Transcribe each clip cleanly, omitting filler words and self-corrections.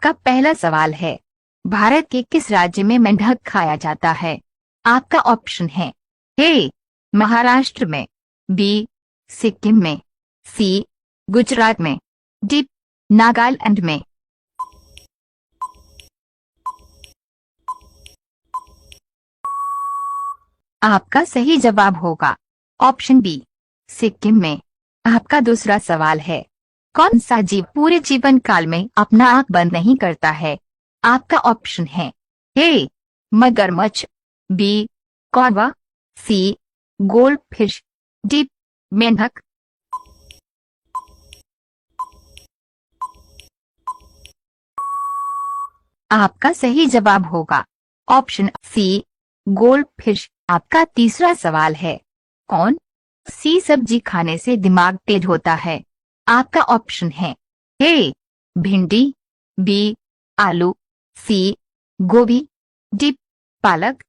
आपका पहला सवाल है, भारत के किस राज्य में मेंढक खाया जाता है? आपका ऑप्शन है ए महाराष्ट्र में, बी सिक्किम में, सी गुजरात में, डी नागालैंड में। आपका सही जवाब होगा ऑप्शन बी सिक्किम में। आपका दूसरा सवाल है, कौन सा जीव पूरे जीवन काल में अपना आंख बंद नहीं करता है? आपका ऑप्शन है ए मगरमच्छ, बी कौवा, सी गोल्ड फिश, डी मेंढक। आपका सही जवाब होगा ऑप्शन सी गोल्ड फिश। आपका तीसरा सवाल है, कौन सी सब्जी खाने से दिमाग तेज होता है? आपका ऑप्शन है ए भिंडी, बी आलू, सी गोभी, डी पालक।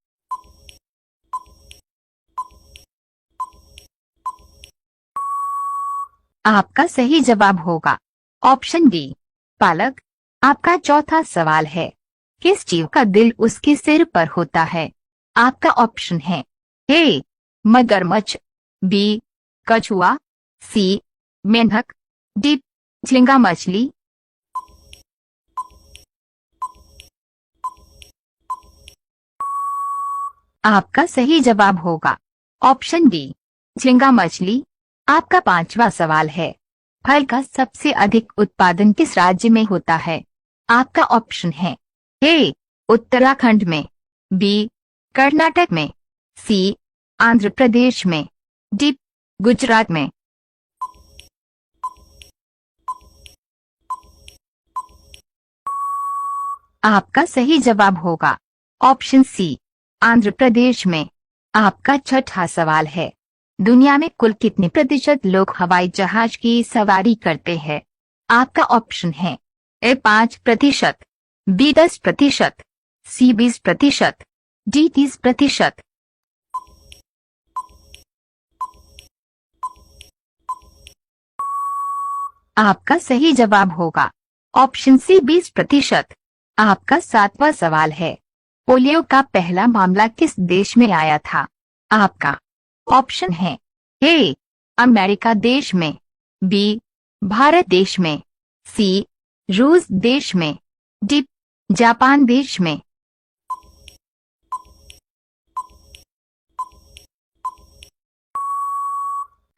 आपका सही जवाब होगा ऑप्शन डी पालक। आपका चौथा सवाल है, किस जीव का दिल उसके सिर पर होता है? आपका ऑप्शन है ए मगरमच्छ, बी कछुआ, सी मेंढक, डी झींगा मछली। आपका सही जवाब होगा ऑप्शन डी झींगा मछली। आपका पांचवा सवाल है, फल का सबसे अधिक उत्पादन किस राज्य में होता है? आपका ऑप्शन है ए उत्तराखंड में, बी कर्नाटक में, सी आंध्र प्रदेश में, डी गुजरात में। आपका सही जवाब होगा ऑप्शन सी आंध्र प्रदेश में। आपका छठा सवाल है, दुनिया में कुल कितने प्रतिशत लोग हवाई जहाज की सवारी करते हैं? आपका ऑप्शन है ए 5%, बी 10%, सी 20%, डी 30%। आपका सही जवाब होगा ऑप्शन सी 20%। आपका सातवां सवाल है, पोलियो का पहला मामला किस देश में आया था? आपका ऑप्शन है ए अमेरिका देश में, बी भारत देश में, सी रूस देश में, डी जापान देश में।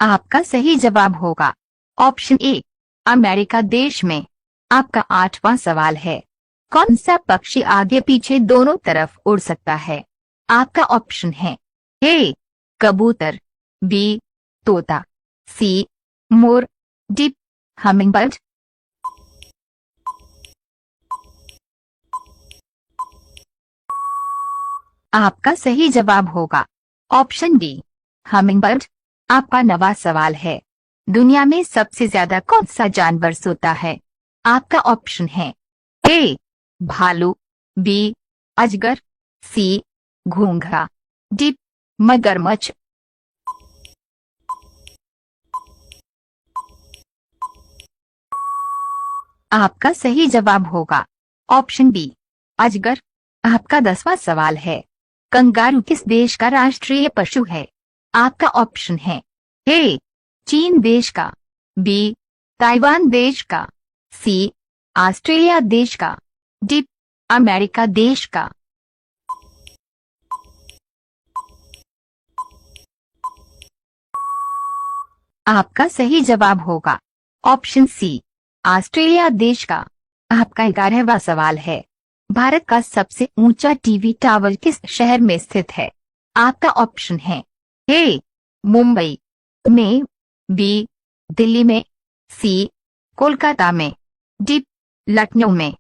आपका सही जवाब होगा ऑप्शन ए अमेरिका देश में। आपका आठवां सवाल है, कौन सा पक्षी आगे पीछे दोनों तरफ उड़ सकता है? आपका ऑप्शन है ए कबूतर, बी तोता, सी मोर, डी हमिंगबर्ड। आपका सही जवाब होगा ऑप्शन डी हमिंगबर्ड। आपका नवा सवाल है, दुनिया में सबसे ज्यादा कौन सा जानवर सोता है? आपका ऑप्शन है ए भालू, बी अजगर, सी घोंघा, डी मगरमच्छ। आपका सही जवाब होगा ऑप्शन बी अजगर। आपका 10वां सवाल है, कंगारू किस देश का राष्ट्रीय पशु है? आपका ऑप्शन है ए चीन देश का, बी ताइवान देश का, सी ऑस्ट्रेलिया देश का, डी अमेरिका देश का। आपका सही जवाब होगा ऑप्शन सी ऑस्ट्रेलिया देश का। आपका 11वां सवाल है, भारत का सबसे ऊंचा टीवी टावर किस शहर में स्थित है? आपका ऑप्शन है ए मुंबई में, बी दिल्ली में, सी कोलकाता में, डी लखनऊ में।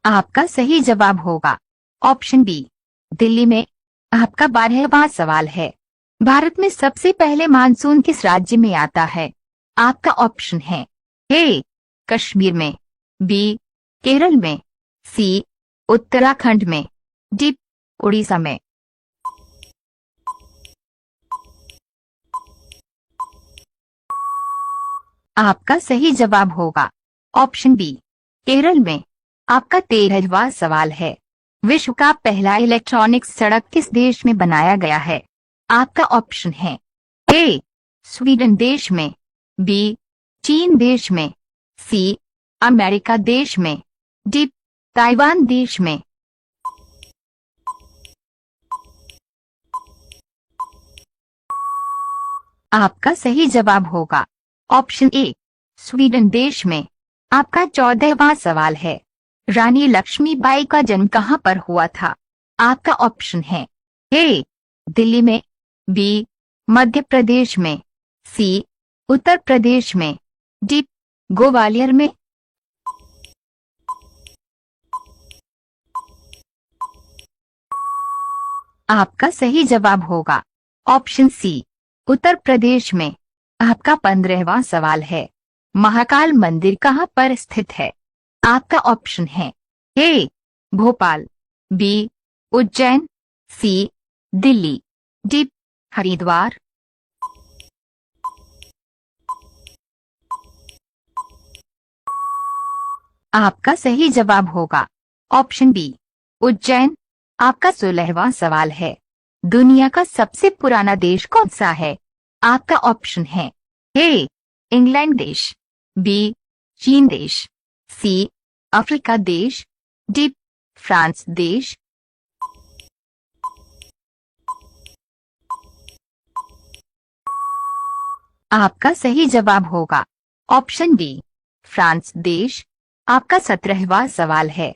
आपका सही जवाब होगा ऑप्शन बी दिल्ली में। आपका 12वां सवाल है, भारत में सबसे पहले मानसून किस राज्य में आता है? आपका ऑप्शन है ए कश्मीर में, बी केरल में, सी उत्तराखंड में, डी उड़ीसा में। आपका सही जवाब होगा ऑप्शन बी, केरल में। आपका 13वां सवाल है, विश्व का पहला इलेक्ट्रॉनिक सड़क किस देश में बनाया गया है? आपका ऑप्शन है ए, स्वीडन देश में, बी, चीन देश में, सी, अमेरिका देश में, डी, ताइवान देश में। आपका सही जवाब होगा ऑप्शन ए, स्वीडन देश में। आपका 14वां सवाल है, रानी लक्ष्मीबाई का जन्म कहाँ पर हुआ था? आपका ऑप्शन है ए, दिल्ली में, बी, मध्य प्रदेश में, सी, उत्तर प्रदेश में, डी, ग्वालियर में। आपका सही जवाब होगा ऑप्शन सी, उत्तर प्रदेश में। आपका 15वां सवाल है, महाकाल मंदिर कहाँ पर स्थित है? आपका ऑप्शन है ए, भोपाल, बी, उज्जैन, सी, दिल्ली, डी, हरिद्वार। आपका सही जवाब होगा ऑप्शन बी, उज्जैन। आपका 16वां सवाल है, दुनिया का सबसे पुराना देश कौन सा है? आपका ऑप्शन है ए, इंग्लैंड देश, बी, चीन देश, सी, अफ्रीका देश, डी, फ्रांस देश। आपका सही जवाब होगा ऑप्शन डी, फ्रांस देश। आपका 17वां सवाल है,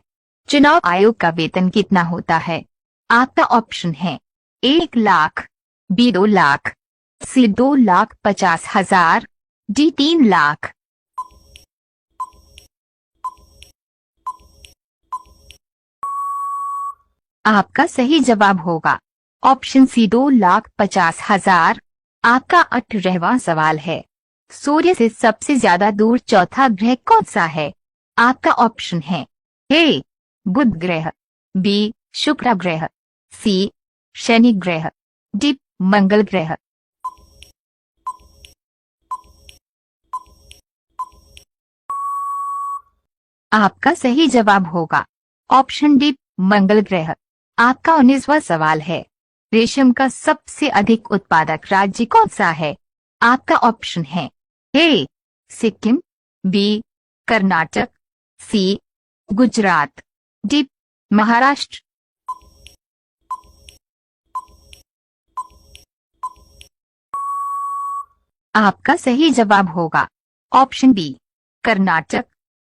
चुनाव आयोग का वेतन कितना होता है? आपका ऑप्शन है 1 लाख, बी 2 लाख, सी 2,50,000, डी 3 लाख। आपका सही जवाब होगा ऑप्शन सी, 2,50,000। आपका 18वां सवाल है, सूर्य से सबसे ज्यादा दूर चौथा ग्रह कौन सा है? आपका ऑप्शन है ए, बुध ग्रह, बी, शुक्र ग्रह, सी, शनि ग्रह, डी, मंगल ग्रह। आपका सही जवाब होगा ऑप्शन डी, मंगल ग्रह। आपका 19वां सवाल है, रेशम का सबसे अधिक उत्पादक राज्य कौन सा है? आपका ऑप्शन है ए, सिक्किम, बी, कर्नाटक, सी, गुजरात, डी, महाराष्ट्र। आपका सही जवाब होगा ऑप्शन बी, कर्नाटक।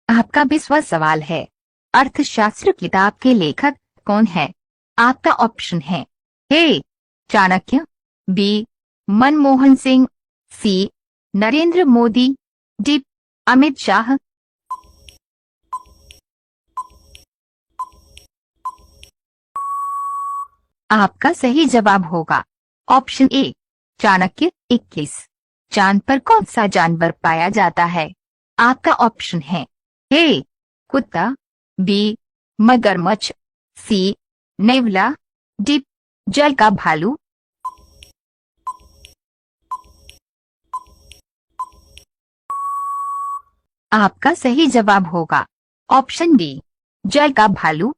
आपका 20वां सवाल है, अर्थशास्त्र किताब के लेखक कौन है? आपका ऑप्शन है ए, चाणक्य, बी, मनमोहन सिंह, सी, नरेंद्र मोदी, डी, अमित शाह। आपका सही जवाब होगा ऑप्शन ए, चाणक्य। 21, चांद पर कौन सा जानवर पाया जाता है? आपका ऑप्शन है ए, कुत्ता, बी, मगरमच्छ, सी, नेवला, डी, जल का भालू। आपका सही जवाब होगा ऑप्शन डी, जल का भालू।